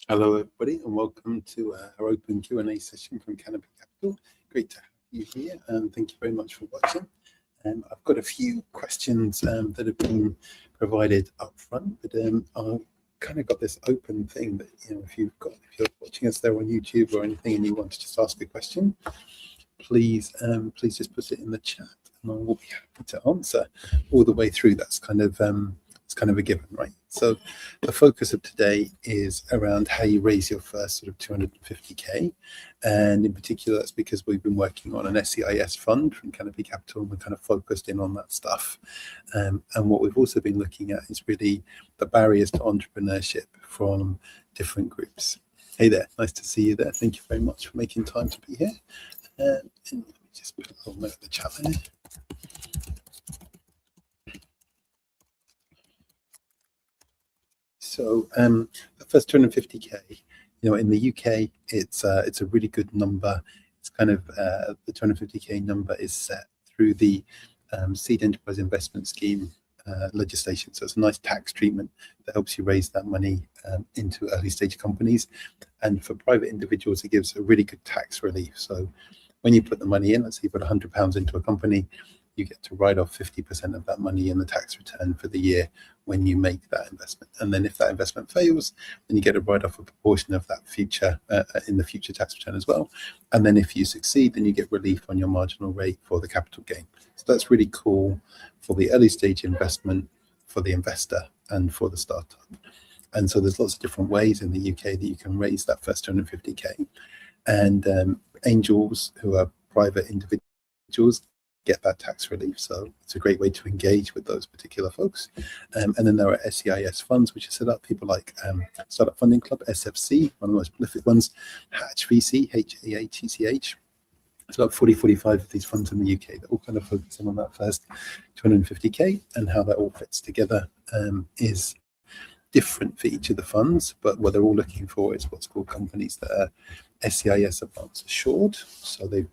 Hello, everybody, and welcome to our open Q&A session from Canopy Capital. Great to have you here, and thank you very much for watching. I've got a few questions that have been provided up front, but I've kind of got this open thing that, if you're watching us there on YouTube or anything and you want to just ask a question, please just put it in the chat, and I will be happy to answer all the way through. That's kind of it's kind of a given, right? So the focus of today is around how you raise your first sort of 250k, and in particular that's because we've been working on an SEIS fund from Canopy Capital, and we're kind of focused in on that stuff. And what we've also been looking at is really the barriers to entrepreneurship from different groups. Hey there, nice to see you there. Thank you very much for making time to be here. And let me just put a little note in the chat there. So the first 250k, in the UK, it's a really good number. It's kind of the 250k number is set through the Seed Enterprise Investment Scheme legislation. So it's a nice tax treatment that helps you raise that money into early stage companies. And for private individuals, it gives a really good tax relief. So when you put the money in, let's say you put £100 into a company, you get to write off 50% of that money in the tax return for the year when you make that investment. And then if that investment fails, then you get to write off a proportion of that future in the future tax return as well. And then if you succeed, then you get relief on your marginal rate for the capital gain. So that's really cool for the early stage investment, for the investor, and for the startup. And so there's lots of different ways in the UK that you can raise that first 250k. And angels, who are private individuals, get that tax relief. So it's a great way to engage with those particular folks. And then there are SEIS funds, which are set up, people like Startup Funding Club, SFC, one of the most prolific ones, Hatch VC, HAHTCH. It's about 45 of these funds in the UK that all kind of focus on that first 250k, and how that all fits together is different for each of the funds, but what they're all looking for is what's called companies that are SEIS advance assured. So they've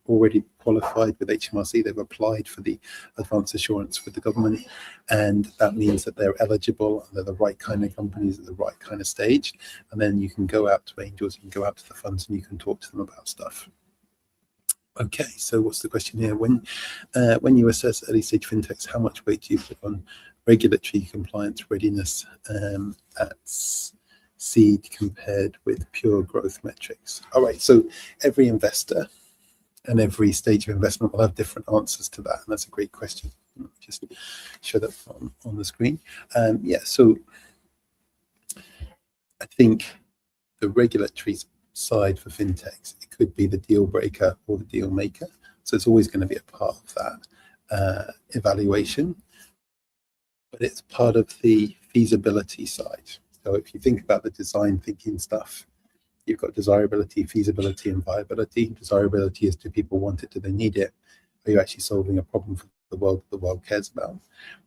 already qualified with HMRC, they've applied for the advance assurance with the government, and that means that they're eligible and they're the right kind of companies at the right kind of stage. And then you can go out to angels, you can go out to the funds, and you can talk to them about stuff. Okay, so what's the question here? When you assess early stage fintechs, how much weight do you put on regulatory compliance readiness at seed compared with pure growth metrics? All right, so every investor and every stage of investment will have different answers to that, and that's a great question. Just show that on the screen. So I think the regulatory side for fintechs, it could be the deal breaker or the deal maker. So it's always going to be a part of that evaluation, but it's part of the feasibility side. So if you think about the design thinking stuff, you've got desirability, feasibility, and viability. Desirability is, do people want it? Do they need it? Are you actually solving a problem for the world that the world cares about?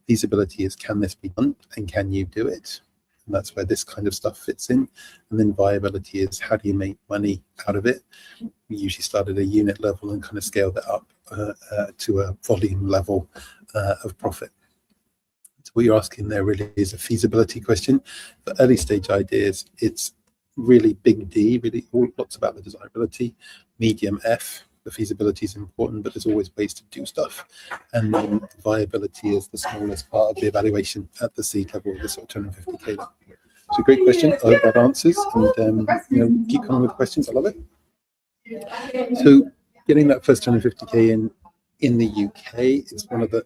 Feasibility is, can this be done, and can you do it? And that's where this kind of stuff fits in. And then viability is, how do you make money out of it? We usually start at a unit level and kind of scale that up to a volume level of profit. So what you're asking there really is a feasibility question. For early stage ideas, it's really big D, really lots about the desirability. Medium F, the feasibility is important, but there's always ways to do stuff. And then viability is the smallest part of the evaluation at the seed level, the sort of 250k level. It's a great question. I hope that answers, and keep coming with questions. I love it. So getting that first 250k in the UK is one of the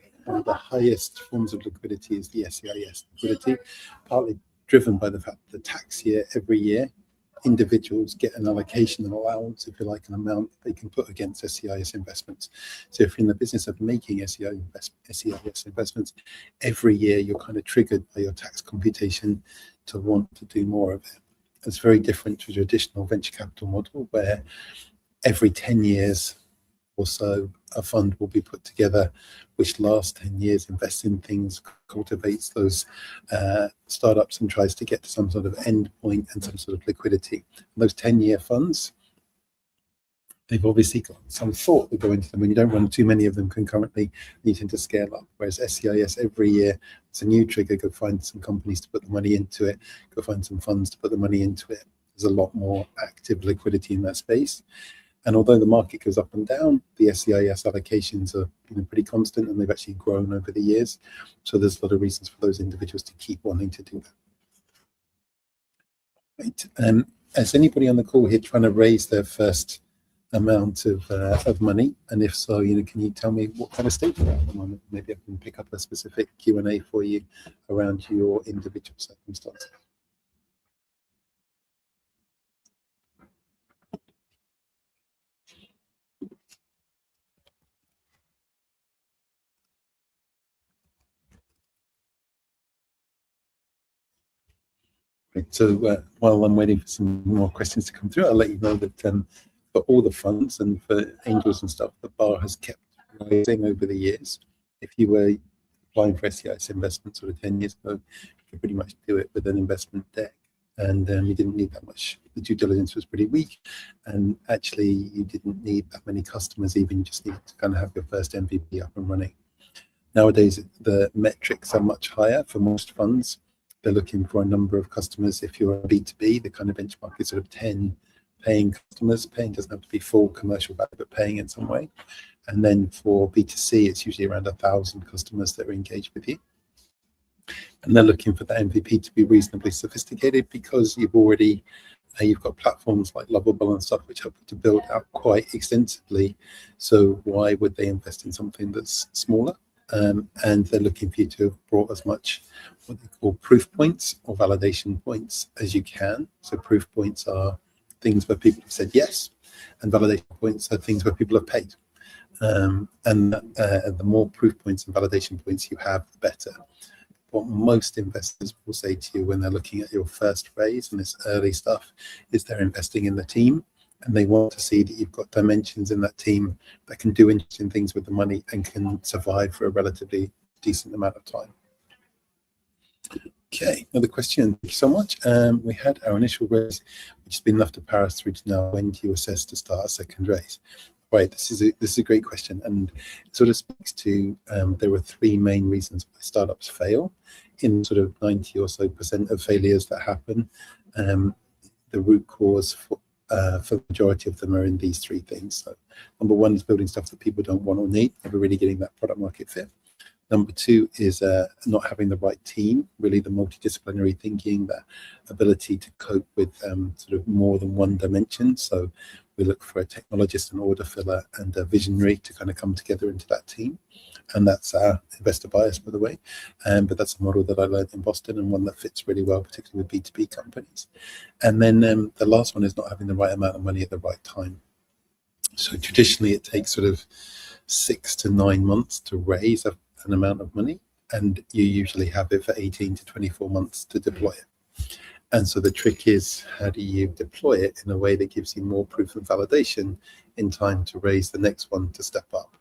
highest forms of liquidity is the SEIS liquidity, partly driven by the fact that the tax year every year, individuals get an allocation, an allowance, if you like, an amount they can put against SEIS investments. So if you're in the business of making SEIS investments, every year you're kind of triggered by your tax computation to want to do more of it. It's very different to a traditional venture capital model where every 10 years or so a fund will be put together which lasts 10 years, invests in things, cultivates those startups, and tries to get to some sort of end point and some sort of liquidity. And those 10-year funds, they've obviously got some thought that go into them, and you don't run too many of them concurrently, you tend to scale up. Whereas SEIS, every year it's a new trigger, go find some companies to put the money into it, go find some funds to put the money into it. there's a lot more active liquidity in that space. And although the market goes up and down, the SCIS allocations are pretty constant, and they've actually grown over the years. So there's a lot of reasons for those individuals to keep wanting to do that. Right. Is anybody on the call here trying to raise their first amount of money? And if so, can you tell me what kind of state you're at the moment? Maybe I can pick up a specific Q&A for you around your individual circumstances. Right, so while I'm waiting for some more questions to come through, I'll let you know that for all the funds and for angels and stuff, the bar has kept rising over the years. If you were applying for SCIS investments sort of 10 years ago, you could pretty much do it with an investment deck, and you didn't need that much. The due diligence was pretty weak, and actually you didn't need that many customers even. You just needed to kind of have your first MVP up and running. Nowadays, the metrics are much higher for most funds. They're looking for a number of customers. If you're a B2B, the kind of benchmark is sort of 10 paying customers. Paying doesn't have to be full commercial value, but paying in some way. And then for B2C, it's usually around 1,000 customers that are engaged with you. And they're looking for the MVP to be reasonably sophisticated, because you've got platforms like Lovable and stuff which help you to build out quite extensively. So why would they invest in something that's smaller? And they're looking for you to have brought as much what they call proof points or validation points as you can. So proof points are things where people have said yes, and validation points are things where people have paid. And the more proof points and validation points you have, the better. What most investors will say to you when they're looking at your first raise and this early stuff is they're investing in the team, and they want to see that you've got dimensions in that team that can do interesting things with the money and can survive for a relatively decent amount of time. Okay, another question. Thank you so much. We had our initial raise, which has been enough to power us through to now. When do you assess to start a second raise? Right, this is a great question, and it sort of speaks to there were three main reasons why startups fail. In sort of 90 or so % of failures that happen, the root cause for the majority of them are in these three things. So number one is building stuff that people don't want or need, never really getting that product market fit. Number two is not having the right team, really the multidisciplinary thinking, the ability to cope with sort of more than one dimension. So we look for a technologist, an order filler, and a visionary to kind of come together into that team. And that's our investor bias, by the way. But that's a model that I learned in Boston, and one that fits really well, particularly with B2B companies. And then the last one is not having the right amount of money at the right time. So traditionally, it takes sort of 6 to 9 months to raise an amount of money, and you usually have it for 18 to 24 months to deploy it. And so the trick is, how do you deploy it in a way that gives you more proof and validation in time to raise the next one to step up?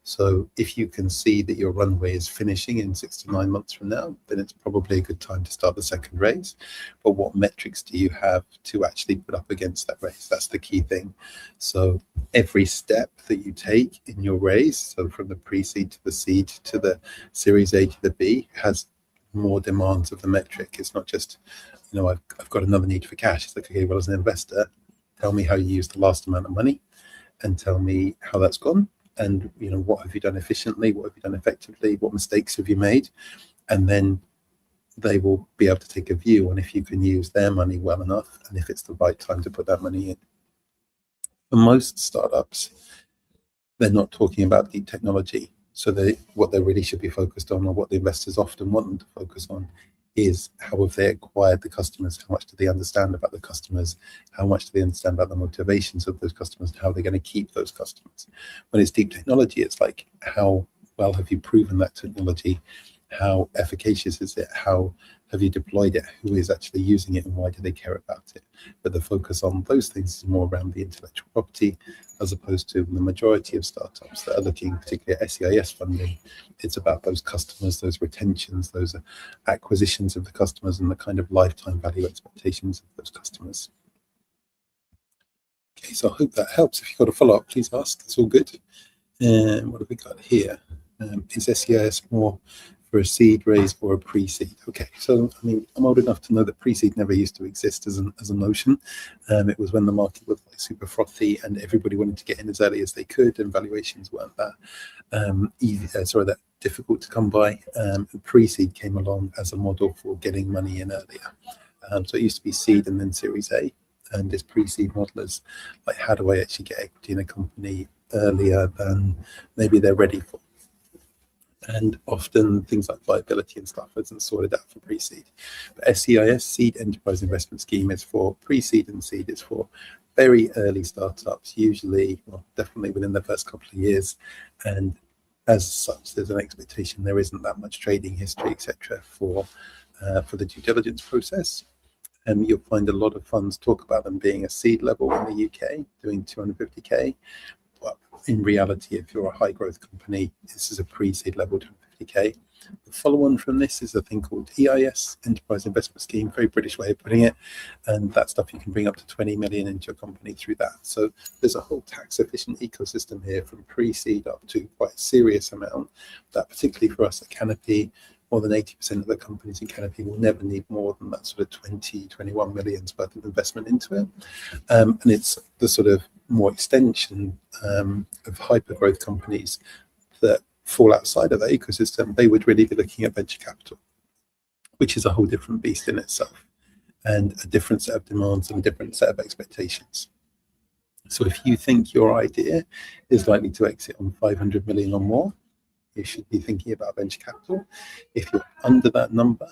So if you can see that your runway is finishing in 6 to 9 months from now, then it's probably a good time to start the second raise. But what metrics do you have to actually put up against that raise? That's the key thing. So every step that you take in your raise, so from the pre-seed to the seed to the Series A to the B, has more demands of the metric. It's not just, I've got another need for cash. It's like, okay, well, as an investor, tell me how you used the last amount of money, and tell me how that's gone. And what have you done efficiently, what have you done effectively, what mistakes have you made? And then they will be able to take a view on if you can use their money well enough, and if it's the right time to put that money in. For most startups, they're not talking about deep technology. So what they really should be focused on, or what the investors often want them to focus on, is how have they acquired the customers, how much do they understand about the customers, how much do they understand about the motivations of those customers, and how they're going to keep those customers. When it's deep technology, it's like, how well have you proven that technology, how efficacious is it, how have you deployed it, who is actually using it, and why do they care about it? But the focus on those things is more around the intellectual property, as opposed to the majority of startups that are looking, particularly at SCIS funding. It's about those customers, those retentions, those acquisitions of the customers, and the kind of lifetime value expectations of those customers. Okay, so I hope that helps. If you've got a follow-up, please ask. It's all good. What have we got here? Is SCIS more for a seed raise or a pre-seed. Okay, so I mean, I'm old enough to know that pre-seed never used to exist as a notion. It was when the market was like super frothy and everybody wanted to get in as early as they could, and valuations weren't that that difficult to come by. Pre-seed came along as a model for getting money in earlier. So it used to be seed and then Series A, and this pre-seed model is like, how do I actually get equity in a company earlier than maybe they're ready for? And often things like viability and stuff isn't sorted out for pre-seed. But SEIS, Seed Enterprise Investment Scheme, is for pre-seed, and seed is for very early startups, usually, well, definitely within the first couple of years. And as such, there's an expectation there isn't that much trading history, etc., for the due diligence process. And you'll find a lot of funds talk about them being a seed level in the UK, doing 250k. But in reality, if you're a high growth company, this is a pre-seed level 250k. The follow-on from this is a thing called EIS, Enterprise Investment Scheme, very British way of putting it. And that stuff, you can bring up to 20 million into your company through that. So there's a whole tax efficient ecosystem here, from pre-seed up to quite a serious amount, that particularly for us at Canopy, more than 80% of the companies in Canopy will never need more than that sort of 21 million's worth of investment into it. And it's the sort of more extension of hyper growth companies that fall outside of that ecosystem. They would really be looking at venture capital, which is a whole different beast in itself, and a different set of demands and a different set of expectations. So if you think your idea is likely to exit on 500 million or more, you should be thinking about venture capital. If you're under that number,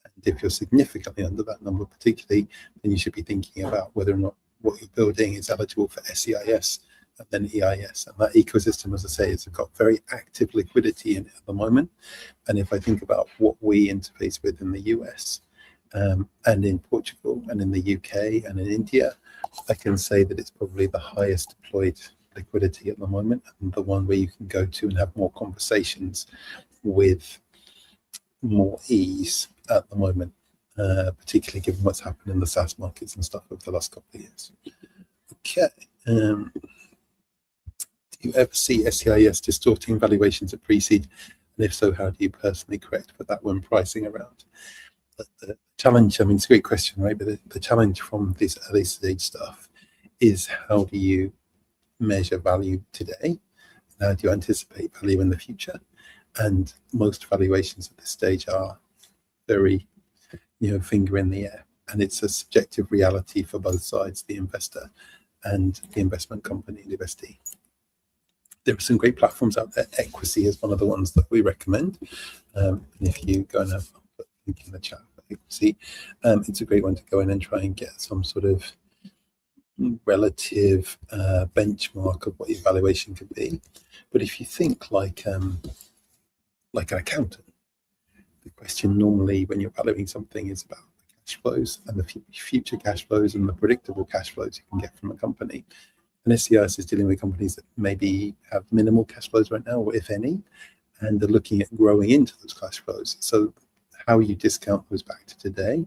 and if you're significantly under that number particularly, then you should be thinking about whether or not what you're building is eligible for SEIS and then EIS. And that ecosystem, as I say, has got very active liquidity in it at the moment. And if I think about what we interface with in the US, and in Portugal and in the UK and in India, I can say that it's probably the highest deployed liquidity at the moment, and the one where you can go to and have more conversations with more ease at the moment, particularly given what's happened in the SaaS markets and stuff over the last couple of years. Okay. Do you ever see SEIS distorting valuations at pre-seed? And if so, how do you personally correct for that when pricing around? The challenge, I mean, it's a great question, right? But the challenge from this early stage stuff is, how do you measure value today? How do you anticipate value in the future? And most valuations at this stage are very, finger in the air. And it's a subjective reality for both sides, the investor and the investment company, the investee. There are some great platforms out there. Equity is one of the ones that we recommend. And if you go and have a link in the chat for Equity, it's a great one to go in and try and get some sort of relative benchmark of what your valuation could be. But if you think like an accountant, the question normally when you're valuing something is about the cash flows and the future cash flows and the predictable cash flows you can get from a company. And SEIS is dealing with companies that maybe have minimal cash flows right now, or if any, and they're looking at growing into those cash flows. So how you discount those back to today,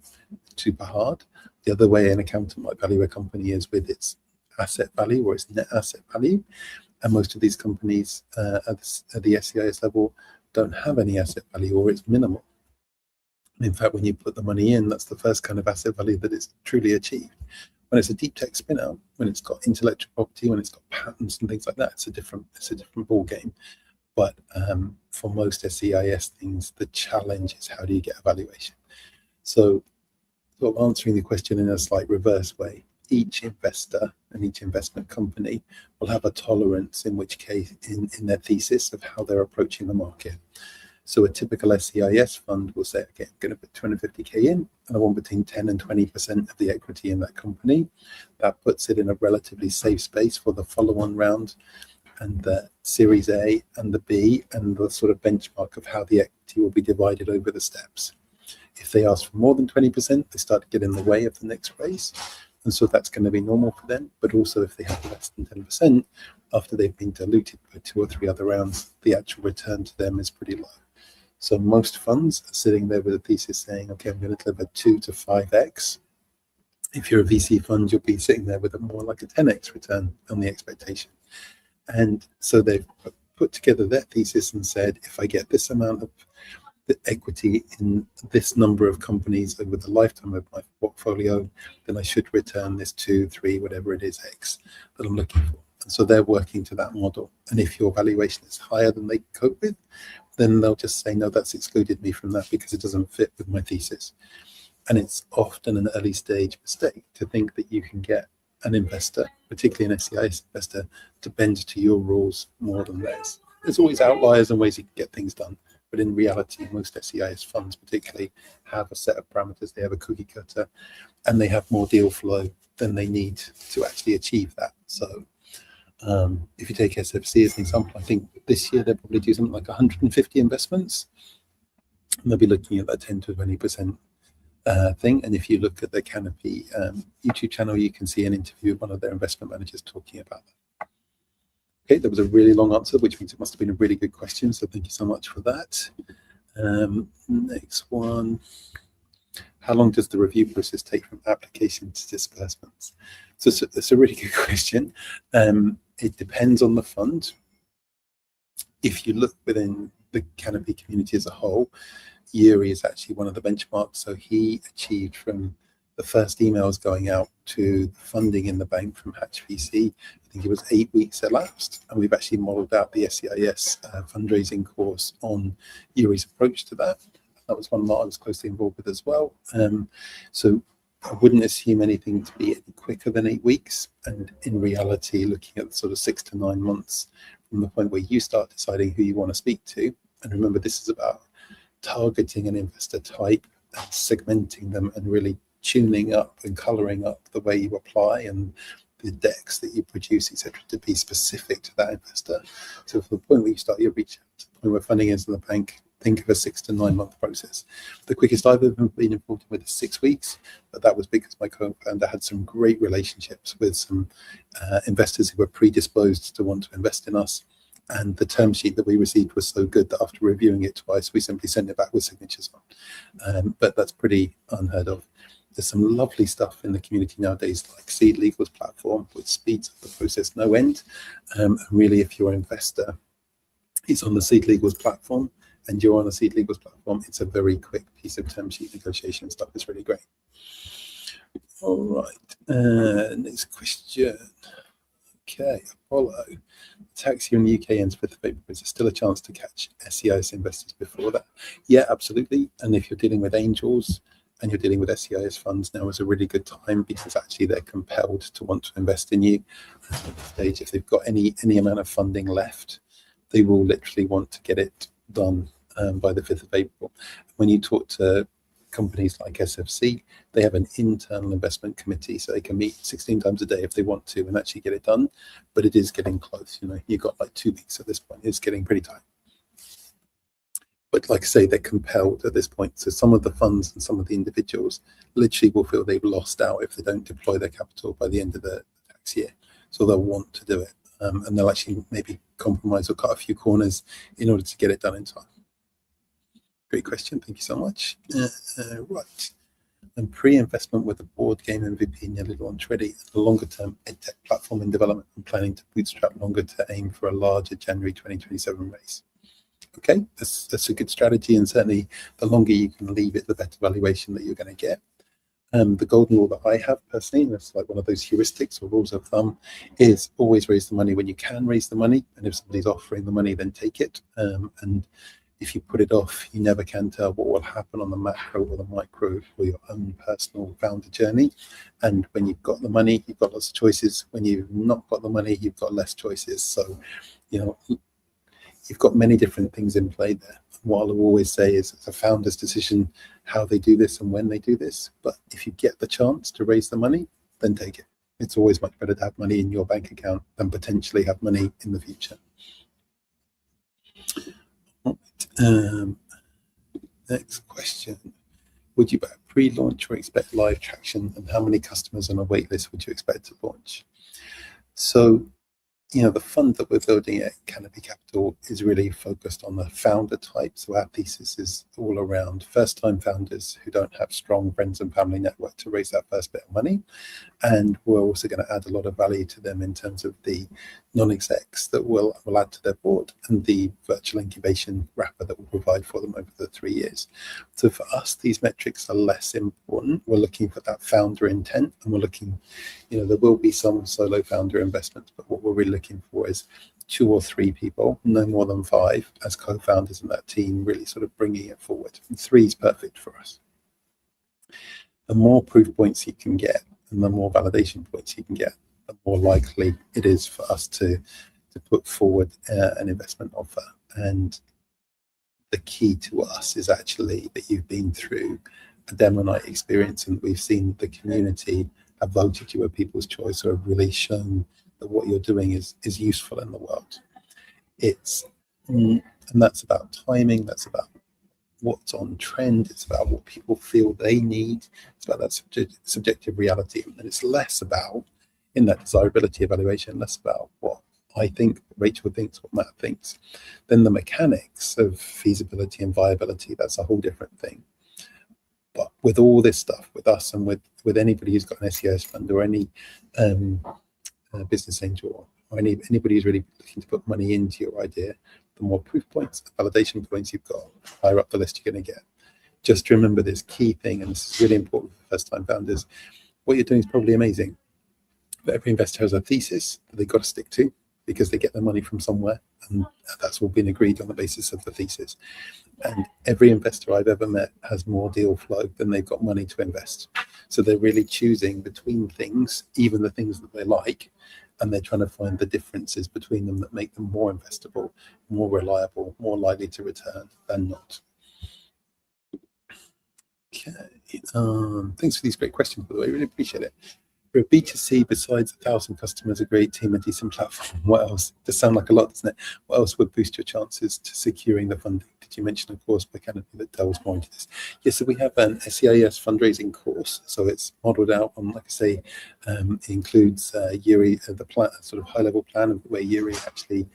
super hard. The other way an accountant might value a company is with its asset value or its net asset value. And most of these companies at the SEIS level don't have any asset value, or it's minimal. In fact, when you put the money in, that's the first kind of asset value that is truly achieved. When it's a deep tech spin out, when it's got intellectual property, when it's got patents and things like that, it's a different ball game. But for most SEIS things, the challenge is, how do you get a valuation? So sort of answering the question in a slight reverse way, each investor and each investment company will have a tolerance, in which case in their thesis of how they're approaching the market. So a typical SEIS fund will say, okay, I'm going to put 250k in, and I want between 10 and 20% of the equity in that company. That puts it in a relatively safe space for the follow-on round and the Series A and the B, and the sort of benchmark of how the equity will be divided over the steps. If they ask for more than 20%, they start to get in the way of the next raise. And so that's going to be normal for them. But also if they have less than 10%, after they've been diluted by 2 or 3 other rounds, the actual return to them is pretty low. So most funds are sitting there with a thesis saying, okay, I'm going to deliver 2 to 5x. If you're a VC fund, you'll be sitting there with a more like a 10x return on the expectation. And so they've put together their thesis and said, if I get this amount of the equity in this number of companies over the lifetime of my portfolio, then I should return this 2, 3, whatever it is, X that I'm looking for. And so they're working to that model. And if your valuation is higher than they cope with, then they'll just say, no, that's excluded me from that because it doesn't fit with my thesis. And it's often an early stage mistake to think that you can get an investor, particularly an SEIS investor, to bend to your rules more than theirs. There's always outliers and ways you can get things done. But in reality, most SEIS funds particularly have a set of parameters. They have a cookie cutter and they have more deal flow than they need to actually achieve that. So if you take SFC as an example, I think this year they'll probably do something like 150 investments. And they'll be looking at that 10 to 20% thing. And if you look at the Canopy YouTube channel, you can see an interview with one of their investment managers talking about that. Okay, that was a really long answer, which means it must have been a really good question. So thank you so much for that. Next one. How long does the review process take from application to disbursements? So it's a really good question. It depends on the fund. If you look within the Canopy community as a whole, Yuri is actually one of the benchmarks. So he achieved from the first emails going out to the funding in the bank from Hatch VC, I think it was 8 weeks elapsed. And we've actually modeled out the SEIS fundraising course on Yuri's approach to that. That was one that I was closely involved with as well. So I wouldn't assume anything to be any quicker than 8 weeks. And in reality, looking at sort of 6 to 9 months from the point where you start deciding who you want to speak to. And remember, this is about targeting an investor type and segmenting them and really tuning up and coloring up the way you apply and the decks that you produce, etc., to be specific to that investor. So from the point where you start your reach out to the point where funding is in the bank, think of a 6 to 9 month process. The quickest I've ever been involved with is 6 weeks, but that was because my co-founder had some great relationships with some investors who were predisposed to want to invest in us. And the term sheet that we received was so good that after reviewing it twice, we simply sent it back with signatures on. But that's pretty unheard of. There's some lovely stuff in the community nowadays, like Seed Legal's platform, which speeds up the process no end. Really, if your investor is on the Seed Legal's platform and you're on a Seed Legal's platform, it's a very quick piece of term sheet negotiation stuff. It's really great. All right, next question. Okay, Apollo. Tax year in the UK ends 5th of April. Is there still a chance to catch SEIS investors before that? Yeah, absolutely. And if you're dealing with angels and you're dealing with SEIS funds, now is a really good time because actually they're compelled to want to invest in you. At this stage, if they've got any amount of funding left, they will literally want to get it done by the 5th of April. When you talk to companies like SFC, they have an internal investment committee, so they can meet 16 times a day if they want to and actually get it done. But it is getting close. You know, you've got like 2 weeks at this point. It's getting pretty tight. But like I say, they're compelled at this point. So some of the funds and some of the individuals literally will feel they've lost out if they don't deploy their capital by the end of the tax year. So they'll want to do it. And they'll actually maybe compromise or cut a few corners in order to get it done in time. Great question. Thank you so much. Right. And pre-investment with a board game MVP in your little launch ready, a longer-term edtech platform in development and planning to bootstrap longer to aim for a larger January 2027 raise. Okay, that's a good strategy, and certainly the longer you can leave it, the better valuation that you're going to get. The golden rule that I have personally, and it's like one of those heuristics or rules of thumb, is always raise the money when you can raise the money, and if somebody's offering the money, then take it. And if you put it off, you never can tell what will happen on the macro or the micro for your own personal founder journey. And when you've got the money, you've got lots of choices. When you've not got the money, you've got less choices. So, you know, you've got many different things in play there. What I'll always say is it's a founder's decision how they do this and when they do this. But if you get the chance to raise the money, then take it. It's always much better to have money in your bank account than potentially have money in the future. Next question. Would you bet pre-launch or expect live traction, and how many customers on a wait list would you expect to launch? So, you know, the fund that we're building at Canopy Capital is really focused on the founder type. So our thesis is all around first-time founders who don't have strong friends and family network to raise that first bit of money. And we're also going to add a lot of value to them in terms of the non-execs that we'll add to their board and the virtual incubation wrapper that we'll provide for them over the 3 years. So for us, these metrics are less important. We're looking for that founder intent, and we're looking, there will be some solo founder investments, but what we're really looking for is 2 or 3 people, no more than 5, as co-founders in that team, really sort of bringing it forward. And 3 is perfect for us. The more proof points you can get and the more validation points you can get, the more likely it is for us to put forward an investment offer. And the key to us is actually that you've been through a demo night experience, and we've seen the community have voted you a people's choice, or have really shown that what you're doing is useful in the world. And that's about timing, that's about what's on trend, it's about what people feel they need, it's about that subjective reality, and it's less about, in that desirability evaluation, less about what I think, Rachel thinks, what Matt thinks. Then the mechanics of feasibility and viability, that's a whole different thing. But with all this stuff, with us and with anybody who's got an SEIS fund, or any business angel, or anybody who's really looking to put money into your idea, the more proof points, validation points you've got, the higher up the list you're going to get. Just remember this key thing, and this is really important for first-time founders. What you're doing is probably amazing, but every investor has a thesis that they've got to stick to, because they get their money from somewhere, and that's all been agreed on the basis of the thesis. And every investor I've ever met has more deal flow than they've got money to invest. So they're really choosing between things, even the things that they like, and they're trying to find the differences between them that make them more investable, more reliable, more likely to return than not. Okay, thanks for these great questions, by the way, really appreciate it. For a B2C, besides 1,000 customers, a great team, a decent platform, what else? It does sound like a lot, doesn't it? What else would boost your chances to securing the funding? Did you mention a course by Canopy that delves more into this? Yes, so we have an SEIS fundraising course. So it's modeled out on, like I say, it includes Yuri, the plan, sort of high-level plan of where Yuri actually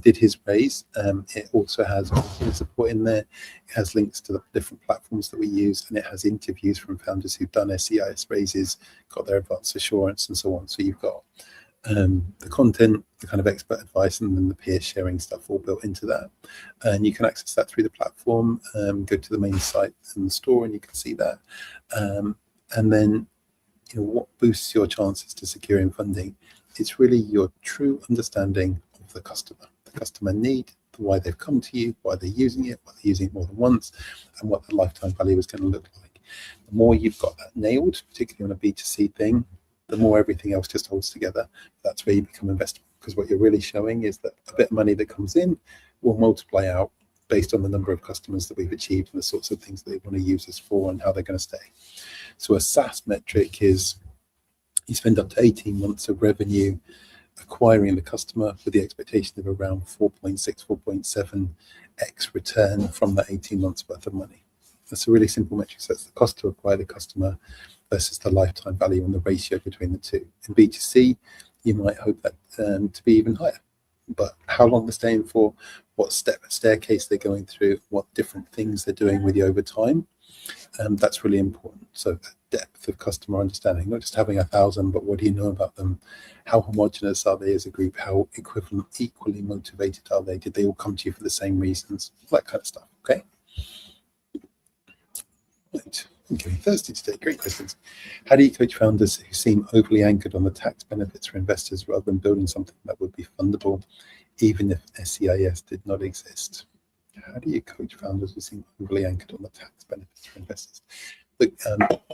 did his raise. It also has support in there. It has links to the different platforms that we use, and it has interviews from founders who've done SEIS raises, got their advanced assurance, and so on. So you've got the content, the kind of expert advice, and then the peer sharing stuff all built into that. And you can access that through the platform. Go to the main site and the store, and you can see that. And then, what boosts your chances to securing funding? It's really your true understanding of the customer need, why they've come to you, why they're using it, why they're using it more than once, and what the lifetime value is going to look like. The more you've got that nailed, particularly on a B2C thing, the more everything else just holds together. That's where you become investable, because what you're really showing is that a bit of money that comes in will multiply out based on the number of customers that we've achieved and the sorts of things that they want to use us for and how they're going to stay. So a SaaS metric is you spend up to 18 months of revenue acquiring the customer with the expectation of around 4.6, 4.7x return from that 18 months worth of money. That's a really simple metric. So that's the cost to acquire the customer versus the lifetime value and the ratio between the two. In B2C, you might hope that to be even higher. But how long they're staying for, what staircase they're going through, what different things they're doing with you over time, that's really important. So that depth of customer understanding, not just having 1,000, but what do you know about them? How homogenous are they as a group? How equally motivated are they? Did they all come to you for the same reasons? That kind of stuff, okay? Right. Okay, Thursday today, great questions. How do you coach founders who seem overly anchored on the tax benefits for investors rather than building something that would be fundable, even if SEIS did not exist? How do you coach founders who seem overly anchored on the tax benefits for investors? Look,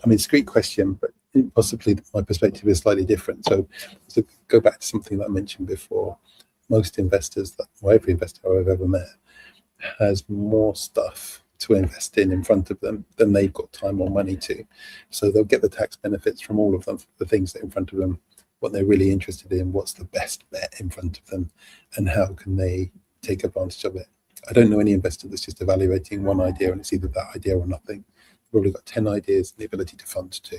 it's a great question, but possibly my perspective is slightly different. So to go back to something that I mentioned before, most investors, or every investor I've ever met, has more stuff to invest in front of them than they've got time or money to. So they'll get the tax benefits from all of them, the things that are in front of them, what they're really interested in, what's the best bet in front of them, and how can they take advantage of it. I don't know any investor that's just evaluating one idea and it's either that idea or nothing. They've probably got 10 ideas and the ability to fund 2.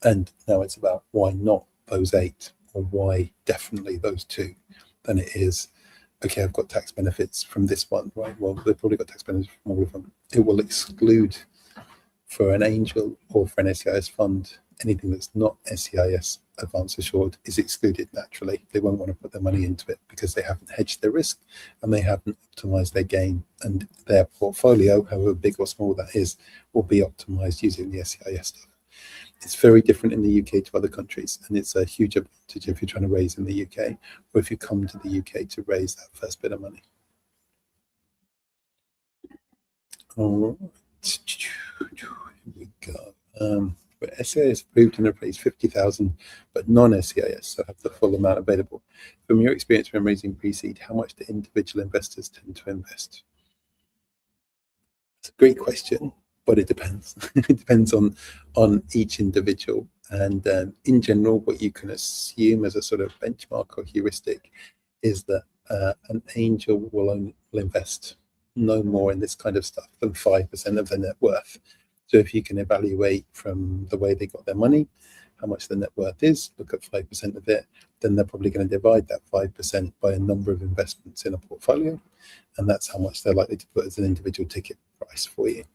And now it's about why not those 8, or why definitely those 2, than it is, okay, I've got tax benefits from this one, right? Well, they've probably got tax benefits from all of them. It will exclude, for an angel or for an SEIS fund, anything that's not SEIS advance assured is excluded naturally. They won't want to put their money into it because they haven't hedged their risk and they haven't optimized their gain, and their portfolio, however big or small that is, will be optimized using the SEIS stuff. It's very different in the UK to other countries, and it's a huge advantage if you're trying to raise in the UK or if you come to the UK to raise that first bit of money. All right, here we go. But SEIS approved and replaced 50,000, but non-SEIS, so have the full amount available. From your experience when raising pre-seed, how much do individual investors tend to invest? It's a great question, but it depends. It depends on each individual. And in general, what you can assume as a sort of benchmark or heuristic is that an angel will invest no more in this kind of stuff than 5% of their net worth. So if you can evaluate from the way they got their money, how much the net worth is, look at 5% of it, then they're probably going to divide that 5% by a number of investments in a portfolio. And that's how much they're likely to put as an individual ticket price for you.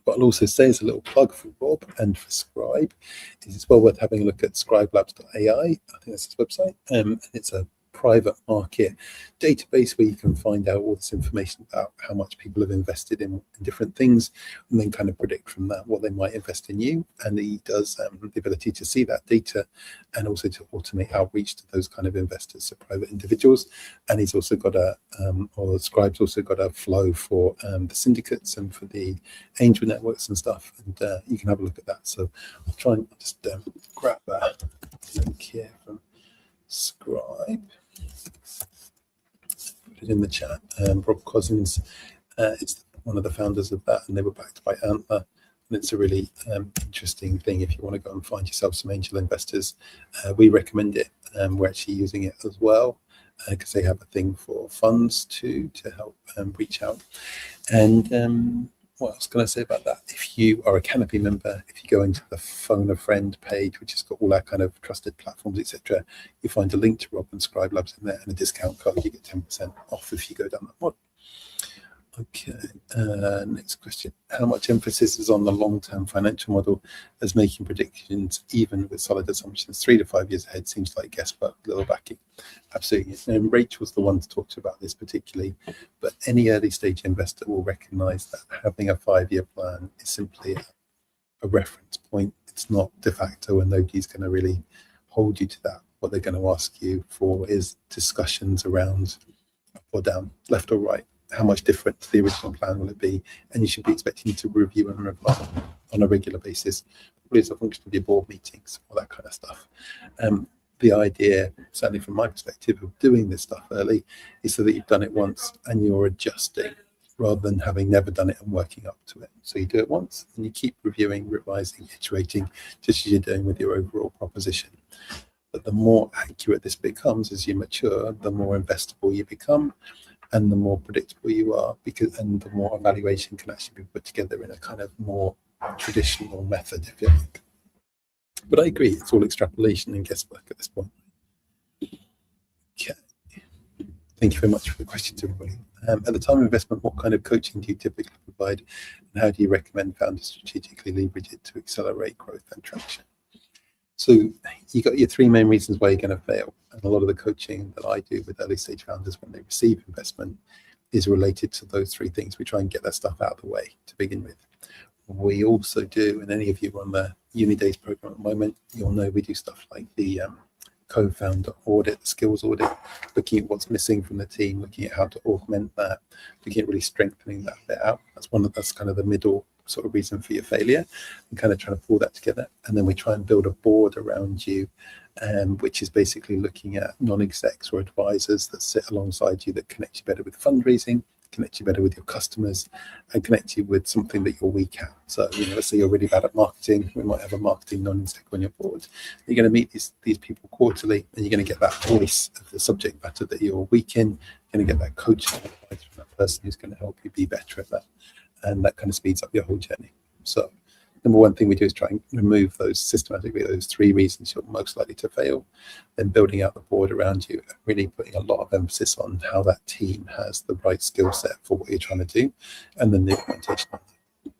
But I'll also say, as a little plug for Rob and for Scribe, it's well worth having a look at scribelabs.ai. I think that's his website. And it's a private market database where you can find out all this information about how much people have invested in different things, and then kind of predict from that what they might invest in you. And he does the ability to see that data and also to automate outreach to those kind of investors, so private individuals. And he's also got or Scribe's also got a flow for the syndicates and for the angel networks and stuff. And you can have a look at that. So I'll try and just grab that link here from Scribe. Put it in the chat. Rob Cousins is one of the founders of that, and they were backed by Antler. And it's a really interesting thing if you want to go and find yourself some angel investors. We recommend it. We're actually using it as well because they have a thing for funds to help reach out. And what else can I say about that? If you are a Canopy member, if you go into the phone a friend page, which has got all our kind of trusted platforms, etc., you find a link to Rob and Scribe Labs in there and a discount code. You get 10% off if you go down that model. Okay, next question. How much emphasis is on the long-term financial model as making predictions, even with solid assumptions? 3 to 5 years ahead seems like guesswork, little backing. Absolutely. And Rachel's the one to talk to about this particularly, but any early stage investor will recognize that having a 5-year plan is simply a reference point. It's not de facto, and nobody's going to really hold you to that. What they're going to ask you for is discussions around up or down, left or right. How much different to the original plan will it be? And you should be expecting to review and revise on a regular basis, probably as a function of your board meetings, all that kind of stuff. The idea, certainly from my perspective, of doing this stuff early is so that you've done it once and you're adjusting rather than having never done it and working up to it. So you do it once and you keep reviewing, revising, iterating, just as you're doing with your overall proposition. But the more accurate this becomes as you mature, the more investable you become, and the more predictable you are, and the more evaluation can actually be put together in a kind of more traditional method, if you like. But I agree, it's all extrapolation and guesswork at this point. Okay. Thank you very much for the questions, everybody. At the time of investment, what kind of coaching do you typically provide, and how do you recommend founders strategically leverage it to accelerate growth and traction? So you got your 3 main reasons why you're going to fail. And a lot of the coaching that I do with early stage founders when they receive investment is related to those 3 things. We try and get that stuff out of the way to begin with. We also do, and any of you on the Uni Days program at the moment, you'll know we do stuff like the co-founder audit, the skills audit, looking at what's missing from the team, looking at how to augment that, looking at really strengthening that bit out. That's kind of the middle sort of reason for your failure, and kind of trying to pull that together. And then we try and build a board around you, which is basically looking at non-execs or advisors that sit alongside you, that connect you better with fundraising, connect you better with your customers, and connect you with something that you're weak at. So, let's say you're really bad at marketing, we might have a marketing non-exec on your board. You're going to meet these people quarterly, and you're going to get that voice of the subject matter that you're weak in. You're going to get that coaching advice from that person who's going to help you be better at that. And that kind of speeds up your whole journey. So number one thing we do is try and remove those systematically, those 3 reasons you're most likely to fail, then building out the board around you, and really putting a lot of emphasis on how that team has the right skill set for what you're trying to do, and then the implementation of that.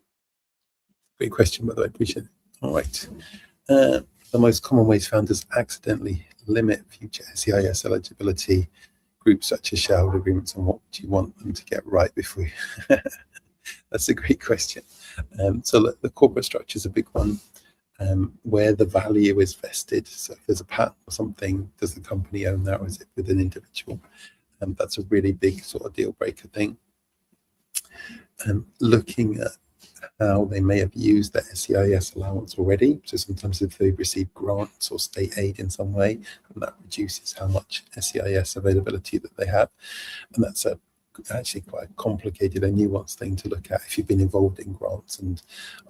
Great question, by the way, I appreciate it. All right. The most common ways founders accidentally limit future SEIS eligibility, groups such as shareholder agreements, and what do you want them to get right before you... That's a great question. So the corporate structure is a big one, where the value is vested. So if there's a patent or something, does the company own that, or is it with an individual? That's a really big sort of deal breaker thing. Looking at how they may have used their SEIS allowance already. So sometimes if they've received grants or state aid in some way, that reduces how much SEIS availability that they have. And that's actually quite a complicated and nuanced thing to look at if you've been involved in grants and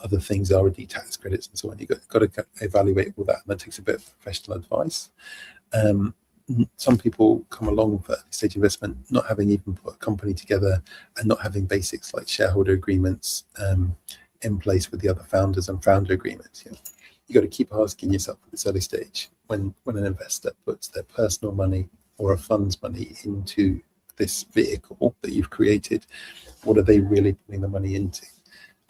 other things, R&D tax credits and so on. You've got to evaluate all that, and that takes a bit of professional advice. Some people come along for early stage investment not having even put a company together and not having basics like shareholder agreements in place with the other founders and founder agreements. You got to keep asking yourself at this early stage, when an investor puts their personal money or a fund's money into this vehicle that you've created, what are they really putting the money into?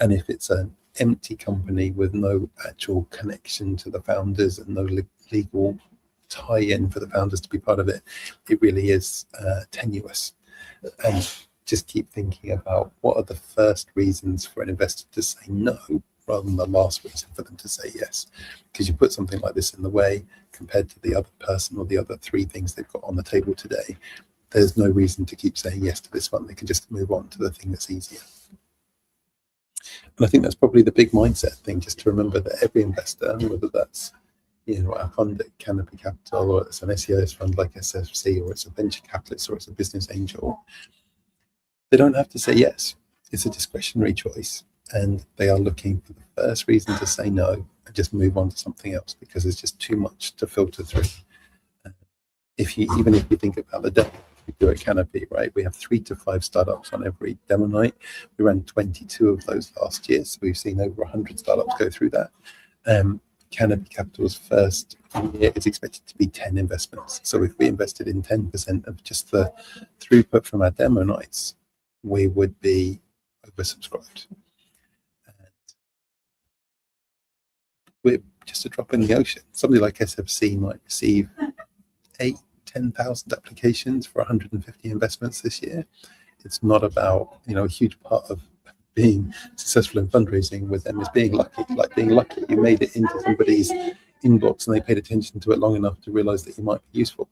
And if it's an empty company with no actual connection to the founders and no legal tie-in for the founders to be part of it, it really is tenuous. And just keep thinking about what are the first reasons for an investor to say no rather than the last reason for them to say yes. Because you put something like this in the way compared to the other person or the other three things they've got on the table today, there's no reason to keep saying yes to this one. They can just move on to the thing that's easier. And I think that's probably the big mindset thing, just to remember that every investor, whether that's a fund at Canopy Capital, or it's an SEIS fund like SFC, or it's a venture capitalist, or it's a business angel, they don't have to say yes. It's a discretionary choice, and they are looking for the first reason to say no and just move on to something else, because there's just too much to filter through. Even if you think about the demo we do at Canopy, right, we have 3 to 5 startups on every demo night. We ran 22 of those last year, so we've seen over 100 startups go through that. Canopy Capital's first year is expected to be 10 investments. So if we invested in 10% of just the throughput from our demo nights, we would be oversubscribed. And we're just a drop in the ocean. Somebody like SFC might receive 10,000 applications for 150 investments this year. It's not about, a huge part of being successful in fundraising with them is being lucky. You made it into somebody's inbox and they paid attention to it long enough to realize that you might be useful.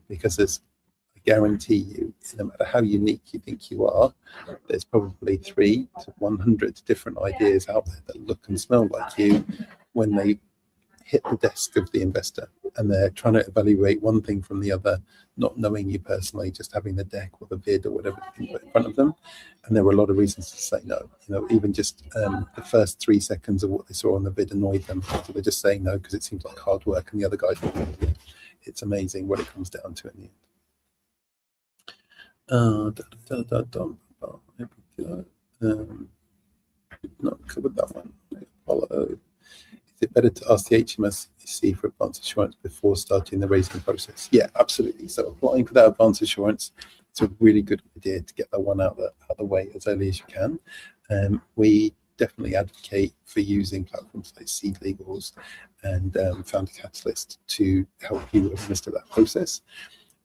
Because I guarantee you, no matter how unique you think you are, there's probably 3 to 100 different ideas out there that look and smell like you when they hit the desk of the investor, and they're trying to evaluate one thing from the other, not knowing you personally, just having the deck or the vid or whatever you put in front of them. And there were a lot of reasons to say no. Even just the first 3 seconds of what they saw on the vid annoyed them, so they're just saying no because it seems like hard work, and the other guys. It's amazing what it comes down to in the end. Not covered that one. Apollo. Is it better to ask the HMRC for advance assurance before starting the raising process? Yeah, absolutely. So applying for that advance assurance, it's a really good idea to get that one out the way as early as you can. We definitely advocate for using platforms like Seed Legals and Founder Catalyst to help you administer that process.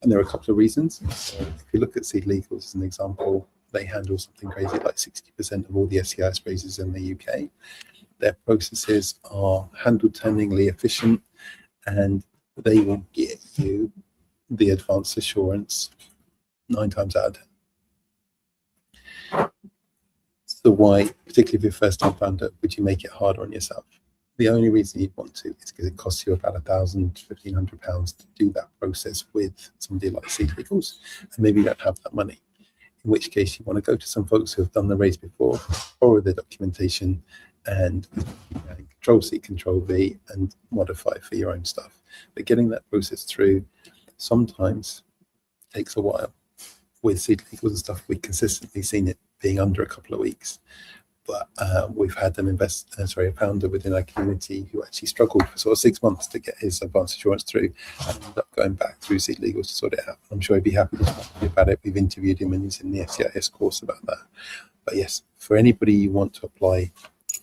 And there are a couple of reasons. So if you look at Seed Legals as an example, they handle something crazy like 60% of all the SEIS raises in the UK. Their processes are handle-turningly efficient, and they will get you the advanced assurance 9 times out of 10. So why, particularly if you're a first-time founder, would you make it harder on yourself? The only reason you'd want to is because it costs you about £1,000, £1,500 to do that process with somebody like Seed Legals, and maybe you don't have that money. In which case, you want to go to some folks who have done the raise before, borrow their documentation, and Control-C, Control-V, and modify for your own stuff. But getting that process through sometimes takes a while. With Seed Legals and stuff, we've consistently seen it being under a couple of weeks. But we've had a founder within our community who actually struggled for sort of 6 months to get his advanced assurance through, and ended up going back through Seed Legals to sort it out. I'm sure he'd be happy to talk to you about it. We've interviewed him and he's in the SEIS course about that. But yes, for anybody you want to apply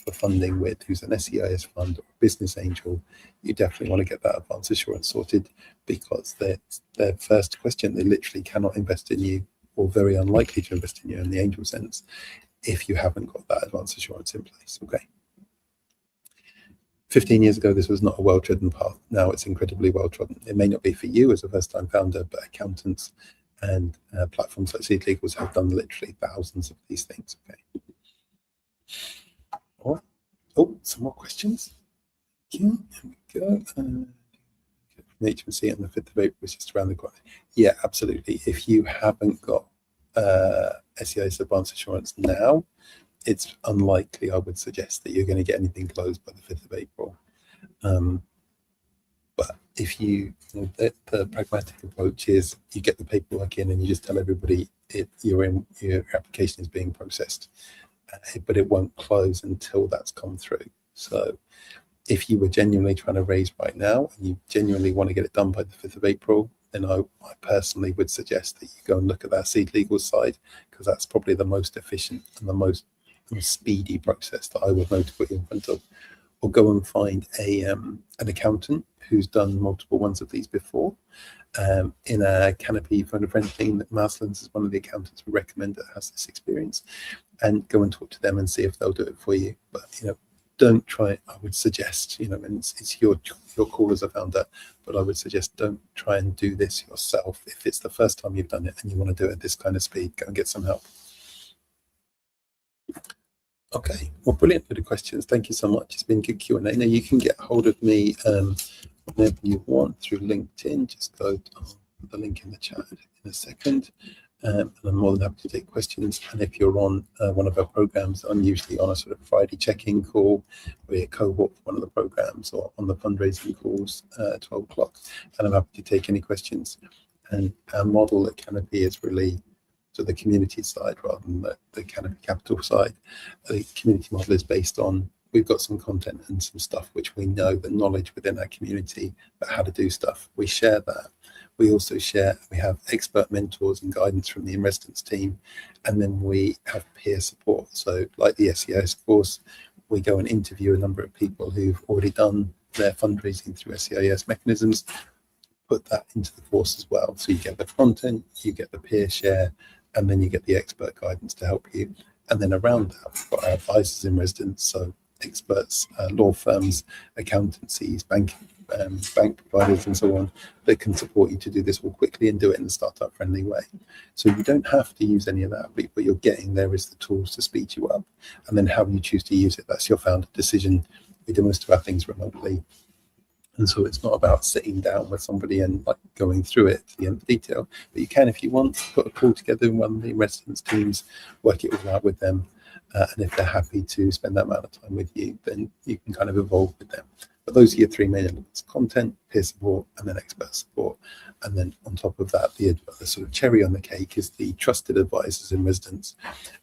for funding with, who's an SEIS fund or a business angel, you definitely want to get that advance assurance sorted, because their first question, they literally cannot invest in you, or very unlikely to invest in you in the angel sense, if you haven't got that advance assurance in place. Okay. 15 years ago, this was not a well-trodden path. Now it's incredibly well-trodden. It may not be for you as a first-time founder, but accountants and platforms like Seed Legals have done literally thousands of these things. Okay. All right. Oh, some more questions. Here we go. HMC on the 5th of April is just around the corner. Yeah, absolutely. If you haven't got SEIS advance assurance now, it's unlikely, I would suggest, that you're going to get anything closed by the 5th of April. But if you know, the pragmatic approach is you get the paperwork in and you just tell everybody your application is being processed, but it won't close until that's come through. So if you were genuinely trying to raise right now and you genuinely want to get it done by the 5th of April, then I personally would suggest that you go and look at that Seed Legal side, because that's probably the most efficient and the most speedy process that I would know to put you in front of. Or go and find an accountant who's done multiple ones of these before. In a Canopy phone a friend team, that Marslands is one of the accountants we recommend that has this experience, and go and talk to them and see if they'll do it for you. But don't try. I would suggest, and it's your call as a founder, but I would suggest don't try and do this yourself. If it's the first time you've done it and you want to do it at this kind of speed, go and get some help. Okay, well, brilliant for the questions. Thank you so much. It's been good Q&A. Now you can get hold of me whenever you want through LinkedIn. Just go to the link in the chat in a second. And I'm more than happy to take questions. And if you're on one of our programs, I'm usually on a sort of Friday check-in call, where you cohort for one of the programs, or on the fundraising calls at 12 o'clock. And I'm happy to take any questions. And our model at Canopy is really to the community side rather than the Canopy Capital side. The community model is based on, we've got some content and some stuff which we know, the knowledge within our community about how to do stuff. We share that. We also we have expert mentors and guidance from the in-residence team, and then we have peer support. So like the SEIS course, we go and interview a number of people who've already done their fundraising through SEIS mechanisms, put that into the course as well. So you get the content, you get the peer share, and then you get the expert guidance to help you. And then around that, we've got our advisors in residence, so experts, law firms, accountancies, bank providers, and so on, that can support you to do this all quickly and do it in a startup friendly way. So you don't have to use any of that, but what you're getting there is the tools to speed you up. And then how you choose to use it, that's your founder decision. We do most of our things remotely. And so it's not about sitting down with somebody and like going through it to the end of detail, but you can, if you want, put a call together in one of the residence teams, work it all out with them. And if they're happy to spend that amount of time with you, then you can kind of evolve with them. But those are your three main elements: content, peer support, and then expert support. And then on top of that, the sort of cherry on the cake is the trusted advisors in residence.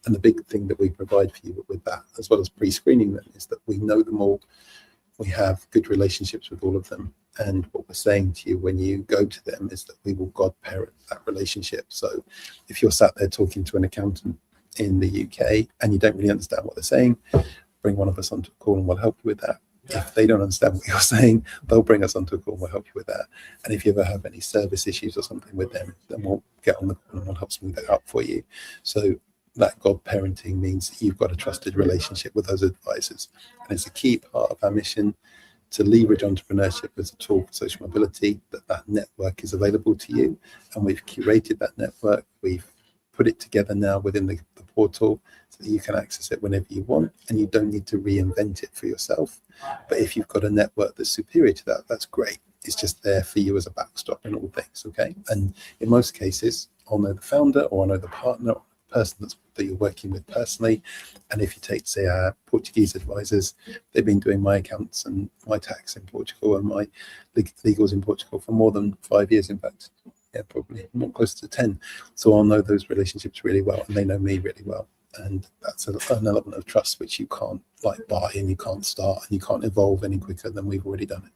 And the big thing that we provide for you with that, as well as pre-screening them, is that we know them all. We have good relationships with all of them. And what we're saying to you when you go to them is that we will godparent that relationship. So if you're sat there talking to an accountant in the UK and you don't really understand what they're saying, bring one of us onto a call and we'll help you with that. If they don't understand what you're saying, they'll bring us onto a call and we'll help you with that. And if you ever have any service issues or something with them, then we'll get on the call and we'll help smooth that out for you. So that godparenting means that you've got a trusted relationship with those advisors. And it's a key part of our mission to leverage entrepreneurship as a tool for social mobility, that network is available to you. And we've curated that network. We've put it together now within the portal so that you can access it whenever you want, and you don't need to reinvent it for yourself. But if you've got a network that's superior to that, that's great. It's just there for you as a backstop in all things, okay? And in most cases, I'll know the founder, or I'll know the partner, or the person that you're working with personally. And if you take, say, our Portuguese advisors, they've been doing my accounts and my tax in Portugal and my legals in Portugal for more than 5 years, in fact. Yeah, probably more close to 10. So I'll know those relationships really well, and they know me really well. And that's an element of trust which you can't like buy, and you can't start, and you can't evolve any quicker than we've already done it.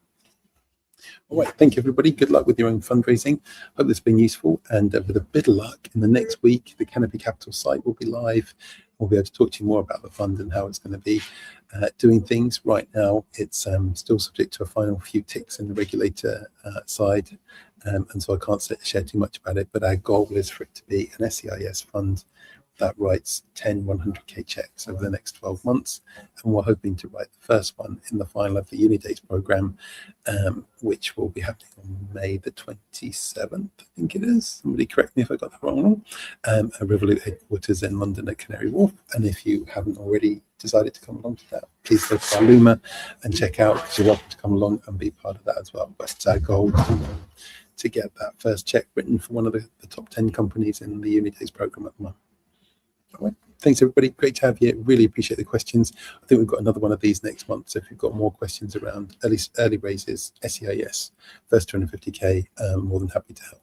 All right, thank you, everybody. Good luck with your own fundraising. Hope this has been useful. And with a bit of luck, in the next week, the Canopy Capital site will be live. We'll be able to talk to you more about the fund and how it's going to be doing things. Right now, it's still subject to a final few ticks in the regulator side. And so I can't share too much about it, but our goal is for it to be an SEIS fund that writes 10 100k checks over the next 12 months. And we're hoping to write the first one in the final of the Unidays program, which will be happening on May the 27th, I think it is. Somebody correct me if I got that wrong. At Revolut headquarters in London at Canary Wharf. And if you haven't already decided to come along to that, please go to our Luma and check out, because you're welcome to come along and be part of that as well. But our goal to get that first check written for one of the top 10 companies in the Unidays program at the moment. All right. Thanks, everybody. Great to have you. Really appreciate the questions. I think we've got another one of these next month. So if you've got more questions around early raises, SEIS, first 250k, more than happy to help.